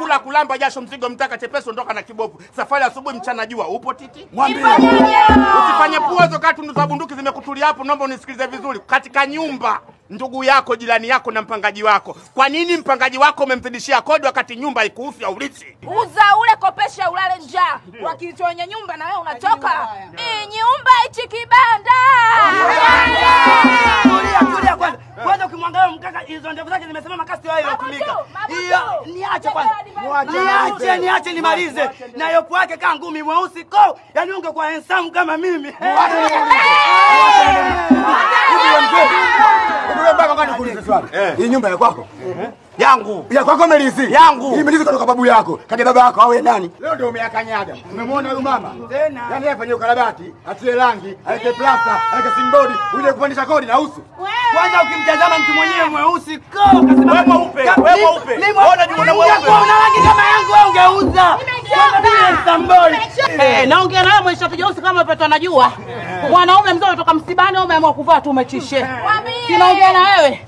kula kulamba jasho mzigo mtaka chepeso ndoka na kibofu. Safari asubuhi mchana jua upo titi? Mwambie. Usifanye puazo kati za bunduki zimekutulia hapo, naomba unisikilize vizuri. Katika nyumba ndugu yako, jirani yako na mpangaji wako. Kwa nini mpangaji wako umemzidishia kodi wakati nyumba haikuhusu ya urithi? Uza ule kopesha ulale njaa. Wakitonya nyumba na wewe unatoka. Nyumba hichi kibanda. Tulia kwanza. Kwanza ukimwangalia mkaka hizo ndevu zake zimesema makasi wao yatumika. Hiyo niache kwanza. Niache nimalize. Na yopo wake kaa ngumi mweusi ko. Yaani ungekuwa handsome kama mimi. Wewe baba ngani kuuliza swali. Hii nyumba ya kwako? Yangu. Ya kwako melizi. Yangu. Hii melizi kutoka babu yako. Kaje baba yako awe nani? Leo ndio umeyakanyaga. Umemwona huyu mama? Tena. Yaani yeye afanye ukarabati, atie rangi, atie plasta, atie simbodi, uje kupandisha kodi na usu. Kwanza ukimtazama mtu mwenyewe mweusi ko kasema wewe mweupe. Ona juu na mweupe. Una rangi kama yangu wewe ungeuza. Kama samboli. Naongea nawe mwisho kijeusi kama pepo anajua. Mwanaume mzee kutoka msibani umeamua kuvaa tu umechishe. Sinaongea na wewe.